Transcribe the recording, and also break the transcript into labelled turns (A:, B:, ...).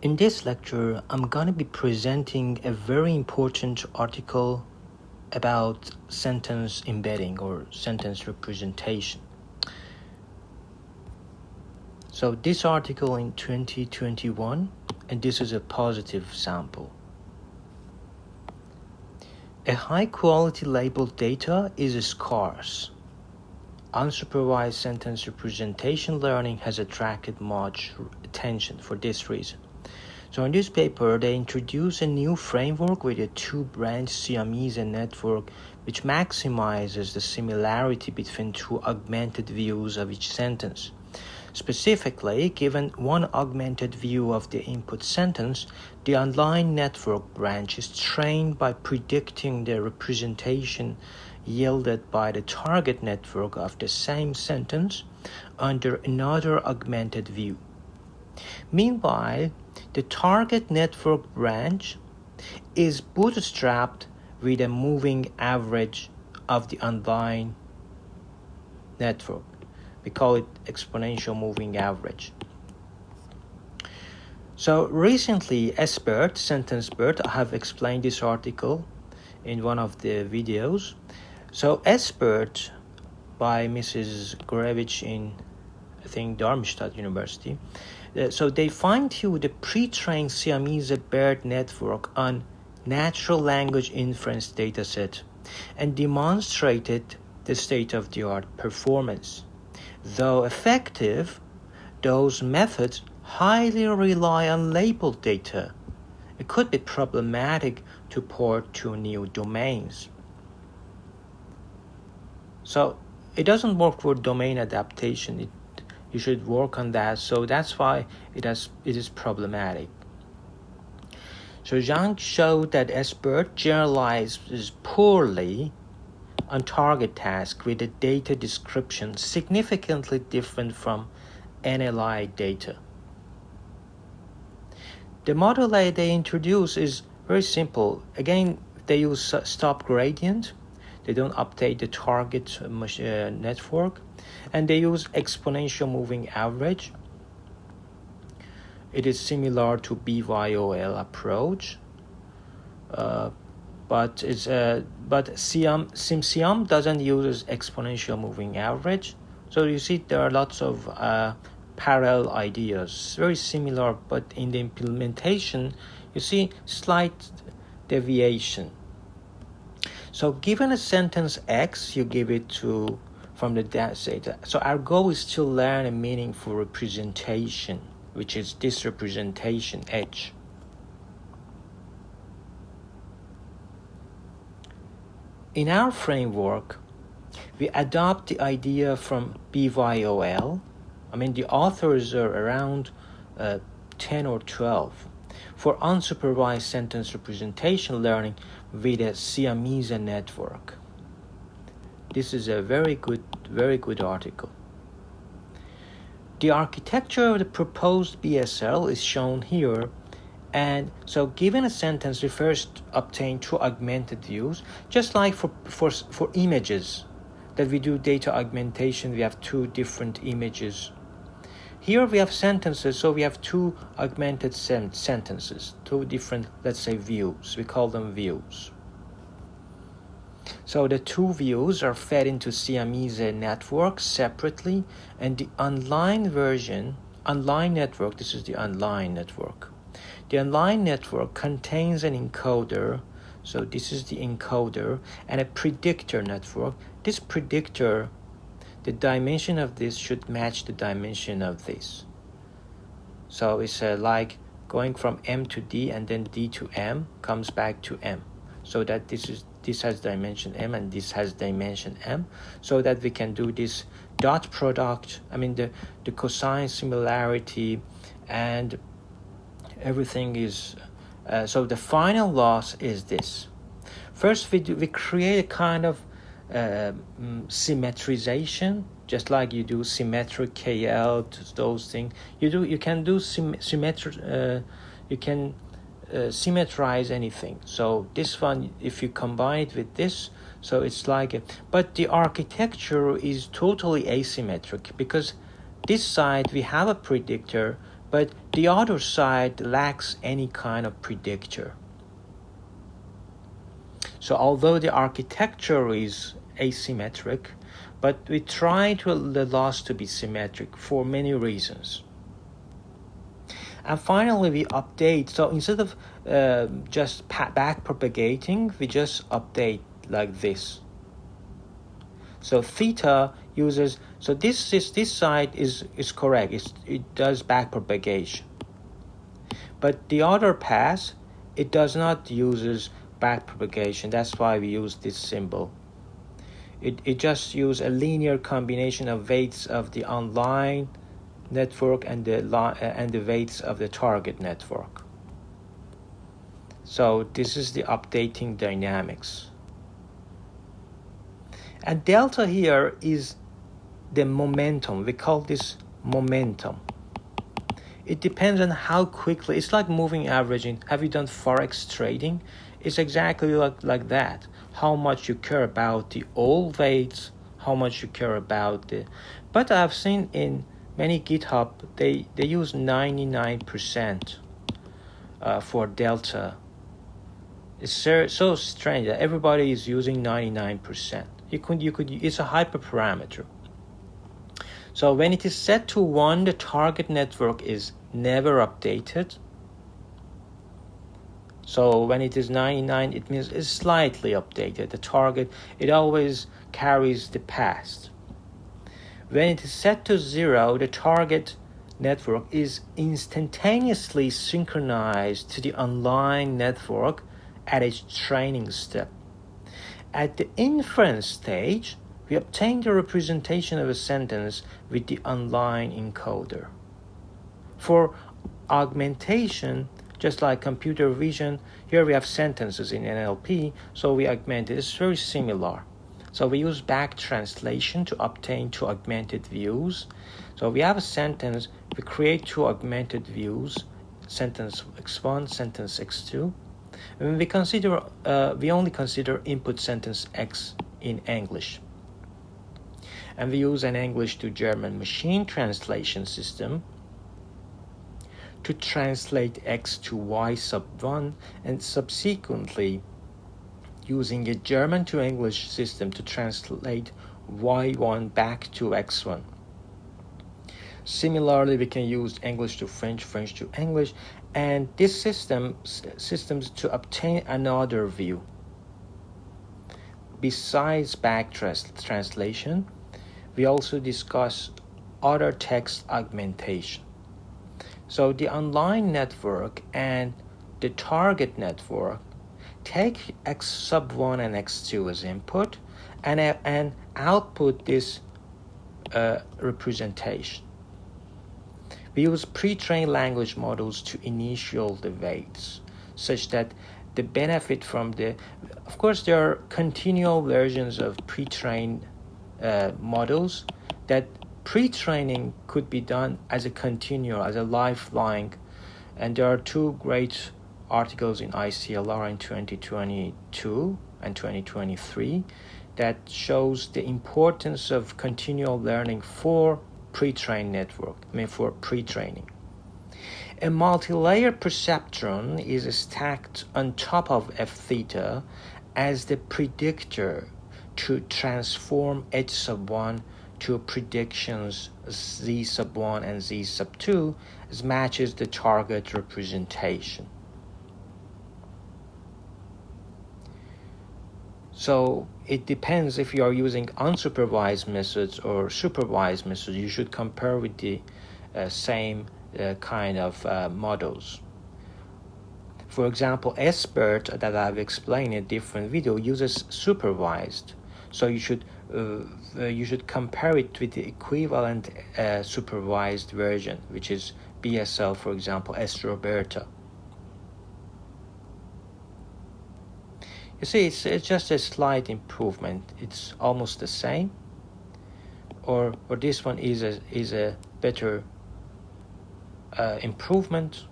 A: In this lecture, I'm going to be presenting a very important article about sentence embedding or sentence representation. So this article in 2021, and this is a positive sample. A high-quality labeled data is scarce. Unsupervised sentence representation learning has attracted much attention for this reason. So in this paper, they introduce a new framework with a two-branch Siamese network which maximizes the similarity between two augmented views of each sentence. Specifically, given one augmented view of the input sentence, the online network branch is trained by predicting the representation yielded by the target network of the same sentence under another augmented view. Meanwhile, the target network branch is bootstrapped with a moving average of the online network. We call it exponential moving average. So recently, SBERT, SentenceBERT, I have explained this article in one of the videos. So SBERT by Mrs. Gurevich in, I think, Darmstadt University. So they fine-tuned the pre-trained Siamese BERT network on natural language inference dataset and demonstrated the state-of-the-art performance. Though effective, those methods highly rely on labeled data. It could be problematic to port to new domains. So it doesn't work for domain adaptation. You should work on that. So that's why it is problematic. So Zhang showed that SBERT generalizes poorly on target task with a data description significantly different from NLI data. The model they introduce is very simple. Again, they use stop gradient. They don't update the target network. And they use exponential moving average. It is similar to BYOL approach. But SimSiam doesn't use exponential moving average. So you see there are lots of parallel ideas, very similar, but in the implementation, you see slight deviation. So given a sentence X, you give it from the data. So our goal is to learn a meaningful representation, which is this representation H. In our framework, we adopt the idea from BYOL. I mean, the authors are around 10 or 12 for unsupervised sentence representation learning with a Siamese network. This is a very good article. The architecture of the proposed BSL is shown here. And so given a sentence, we first obtain two augmented views, just like for images that we do data augmentation, we have two different images. Here we have sentences, so we have two augmented sentences, two different, let's say, views. We call them views. So the two views are fed into Siamese network separately, and the online network, this is the online network. The online network contains an encoder, so this is the encoder, and a predictor network. This predictor, the dimension of this should match the dimension of this. So it's like going from M to D and then D to M comes back to M. So that this has dimension M and this has dimension M, so that we can do this dot product, the cosine similarity, and everything is, so the final loss is this. First, we create a kind of symmetrization, just like you do symmetric KL, those things. You can do symmetrize anything. So this one, if you combine it with this, so it's like but the architecture is totally asymmetric, because this side we have a predictor, but the other side lacks any kind of predictor. So although the architecture is asymmetric, but we try the loss to be symmetric for many reasons. And finally, we update. So instead of just back propagating, we just update like this. So theta uses, so this side is correct. It does back propagation. But the other path, it does not uses back propagation. That's why we use this symbol. It just uses a linear combination of weights of the online network and the weights of the target network. So this is the updating dynamics. And delta here is the momentum. We call this momentum. It depends on how quickly. It's like moving averaging. Have you done forex trading? It's exactly like that. How much you care about the old weights, how much you care about the. But I've seen in many GitHub they use 99% for delta. It's so strange that everybody is using 99%. You could. It's a hyperparameter. So when it is set to 1, the target network is never updated. So when it is 99, it means it's slightly updated. The target, it always carries the past. When it is set to 0, the target network is instantaneously synchronized to the online network at its training step. At the inference stage, we obtain the representation of a sentence with the online encoder. For augmentation, just like computer vision, here we have sentences in NLP, so we augment it. It's very similar. So we use back translation to obtain 2 augmented views. So we have a sentence, we create 2 augmented views, sentence x1, sentence x2. And we only consider input sentence X in English. And we use an English to German machine translation system to translate X to Y sub 1, and subsequently using a German to English system to translate Y1 back to X1. Similarly, we can use English to French, French to English, and this systems to obtain another view. Besides back translation, we also discuss other text augmentation. So the online network and the target network take X sub 1 and X2 as input and output this representation. We use pre-trained language models to initial the weights, such that the benefit from of course there are continual versions of pre-trained models that pre-training could be done as a continual, as a lifeline, and there are 2 great articles in ICLR in 2022 and 2023 that shows the importance of continual learning for pre-trained network, for pre-training. A multi-layer perceptron is stacked on top of F theta as the predictor to transform H sub 1 to predictions Z sub 1 and Z sub 2 as matches the target representation. So it depends if you are using unsupervised methods or supervised methods. You should compare with the same kind of models. For example, SBERT that I've explained in a different video uses supervised. So you should compare it with the equivalent supervised version, which is BSL, for example, S Roberta. You see, it's just a slight improvement. It's almost the same, or this one is a better improvement.